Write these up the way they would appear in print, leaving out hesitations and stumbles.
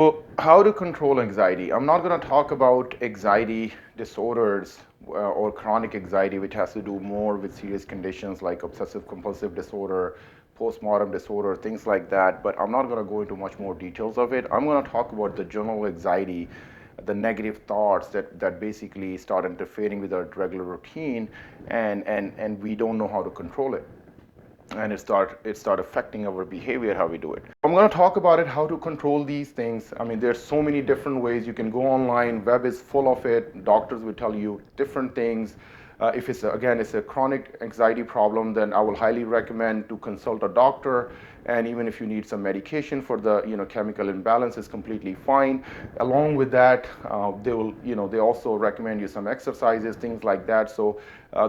So, how to control anxiety? I'm not going to talk about anxiety disorders or chronic anxiety, which has to do more with serious conditions like obsessive compulsive disorder, postmortem disorder, things like that. But I'm not going to go into much more details of it. I'm going to talk about the general anxiety, the negative thoughts that basically start interfering with our regular routine, and we don't know how to control it, and it start affecting our behavior, how we do it. I'm going to talk about it, how to control these things. I mean, there's so many different ways. You can go online, web is full of it. Doctors will tell you different things. If it's a chronic anxiety problem, then I will highly recommend to consult a doctor. And even if you need some medication for the chemical imbalance, is completely fine. Along with that, they also recommend you some exercises, things like that. So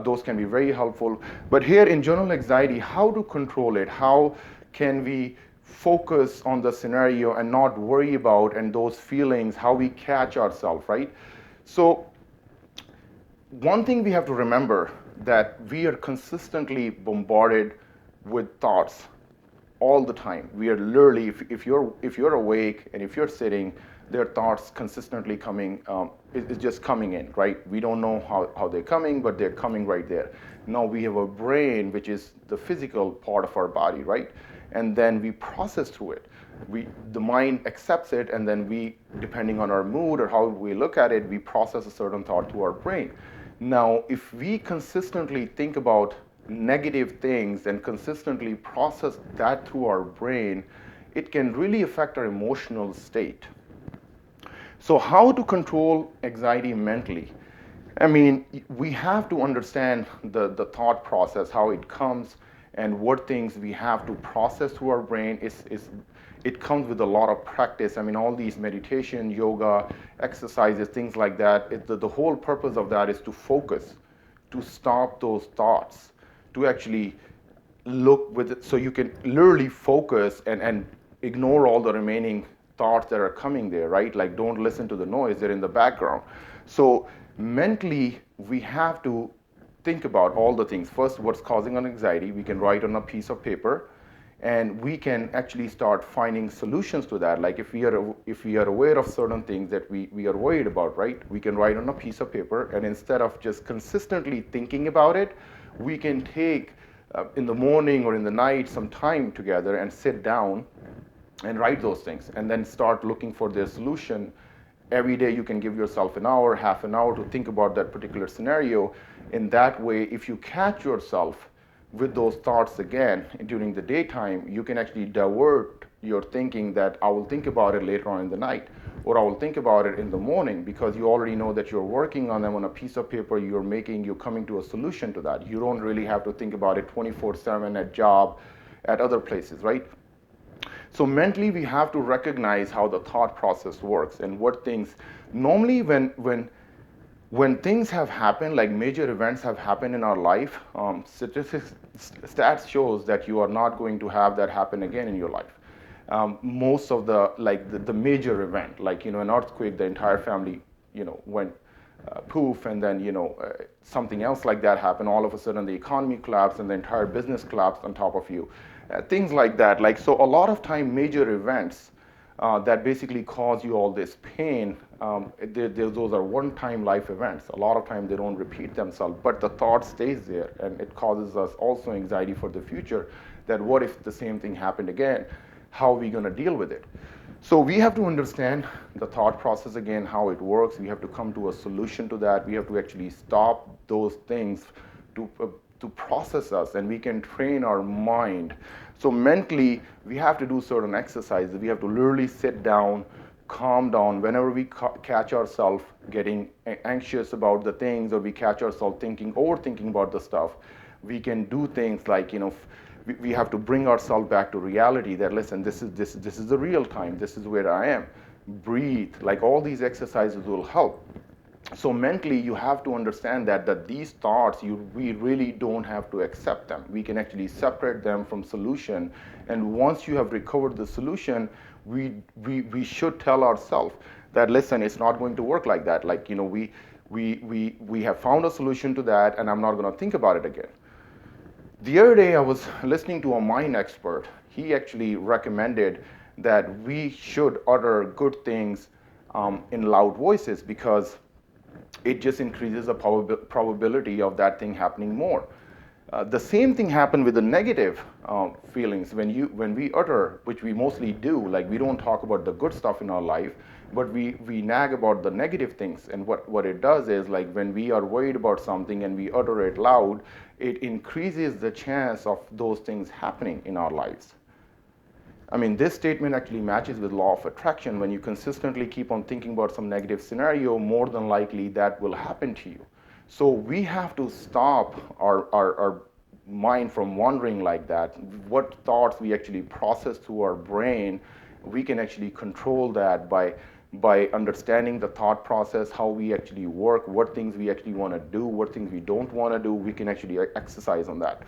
those can be very helpful. But here in general anxiety, how to control it? How can we focus on the scenario and not worry about and those feelings? How we catch ourselves, right? So one thing we have to remember, that we are consistently bombarded with thoughts all the time. We are literally, if you're awake and if you're sitting, there are thoughts consistently coming. It's just coming in, right? We don't know how they're coming, but they're coming right there. Now we have a brain, which is the physical part of our body, right? And then we process through it. The mind accepts it, and then we, depending on our mood or how we look at it, we process a certain thought to our brain. Now, if we consistently think about negative things and consistently process that through our brain, it can really affect our emotional state. So, how to control anxiety mentally? I mean, we have to understand the thought process, how it comes, and what things we have to process through our brain. It comes with a lot of practice. I mean, all these meditation, yoga, exercises, things like that. The whole purpose of that is to focus, to stop those thoughts, to actually look with it, so you can literally focus and ignore all the remaining thoughts that are coming there, right? Like, don't listen to the noise, they're in the background. So mentally, we have to think about all the things. First, what's causing an anxiety, we can write on a piece of paper, and we can actually start finding solutions to that. Like, if we are aware of certain things that we are worried about, right, we can write on a piece of paper, and instead of just consistently thinking about it, we can take in the morning or in the night some time together and sit down and write those things, and then start looking for their solution. Every day you can give yourself an hour, half an hour to think about that particular scenario. In that way, if you catch yourself with those thoughts again during the daytime, you can actually divert your thinking, that I will think about it later on in the night, or I will think about it in the morning, because you already know that you're working on them on a piece of paper. You're coming to a solution to that. You don't really have to think about it 24/7 at job, at other places, right? So mentally, we have to recognize how the thought process works and what things. Normally, when things have happened, like major events have happened in our life, stats shows that you are not going to have that happen again in your life. Most of the major event, like an earthquake, the entire family went poof, and then something else like that happened. All of a sudden, the economy collapsed and the entire business collapsed on top of you. Things like that. Like, so a lot of time, major events that basically cause you all this pain, those are one-time life events. A lot of time they don't repeat themselves, but the thought stays there, and it causes us also anxiety for the future, that what if the same thing happened again? How are we going to deal with it? So we have to understand the thought process again, how it works. We have to come to a solution to that. We have to actually stop those things to process us, and we can train our mind. So mentally, we have to do certain exercises. We have to literally sit down, calm down. Whenever we catch ourselves getting anxious about the things, or we catch ourselves overthinking about the stuff, we can do things like, we have to bring ourselves back to reality, that listen, this is the real time, this is where I am. Breathe. Like, all these exercises will help. So mentally, you have to understand that these thoughts, we really don't have to accept them. We can actually separate them from solution. And once you have recovered the solution, we should tell ourselves that, listen, it's not going to work like that. Like, we have found a solution to that, and I'm not going to think about it again. The other day, I was listening to a mind expert. He actually recommended that we should utter good things in loud voices, because it just increases the probability of that thing happening more. The same thing happened with the negative feelings. When we utter, which we mostly do, like we don't talk about the good stuff in our life, but we nag about the negative things. And what it does is, like when we are worried about something and we utter it loud, it increases the chance of those things happening in our lives. I mean, this statement actually matches with law of attraction. When you consistently keep on thinking about some negative scenario, more than likely that will happen to you. So we have to stop our mind from wandering like that. What thoughts we actually process through our brain, we can actually control that by understanding the thought process, how we actually work, what things we actually want to do, what things we don't want to do. We can actually exercise on that.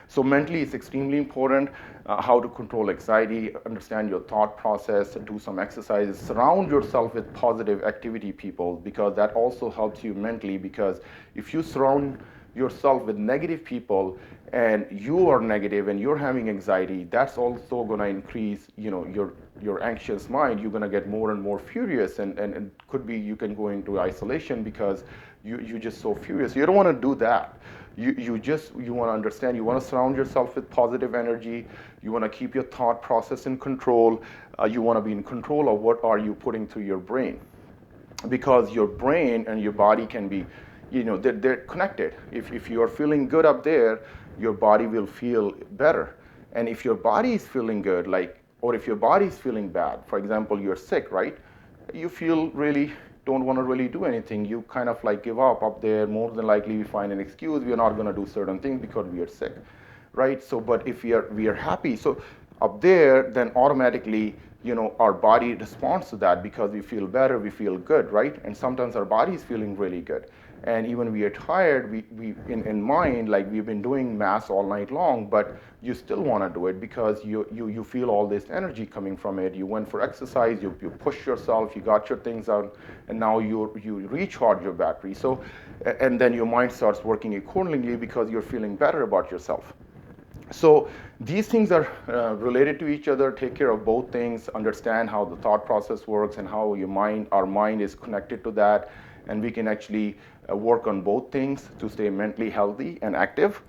So mentally, it's extremely important how to control anxiety, understand your thought process, do some exercises, surround yourself with positive activity people, because that also helps you mentally. Because if you surround yourself with negative people and you are negative and you're having anxiety, that's also going to increase, your anxious mind. You're going to get more and more furious, and could be you can go into isolation because you're just so furious. You don't want to do that. You want to understand, you want to surround yourself with positive energy, you want to keep your thought process in control, you want to be in control of what are you putting through your brain, because your brain and your body can be, they're connected. If you are feeling good up there, your body will feel better. And if your body is feeling good, or if your body is feeling bad, for example, you're sick, right? You feel really don't want to really do anything. You kind of like give up there. More than likely we find an excuse. We are not going to do certain things because we are sick, right? So, but if we are happy, so up there, then automatically, our body responds to that because we feel better, we feel good, right? And sometimes our body is feeling really good. And even we are tired, we in mind, like we've been doing mass all night long, but you still want to do it because you feel all this energy coming from it. You went for exercise, you push yourself, you got your things out, and now you recharge your battery. So, and then your mind starts working accordingly because you're feeling better about yourself. So these things are related to each other. Take care of both things, understand how the thought process works and how our mind is connected to that, and we can actually work on both things to stay mentally healthy and active.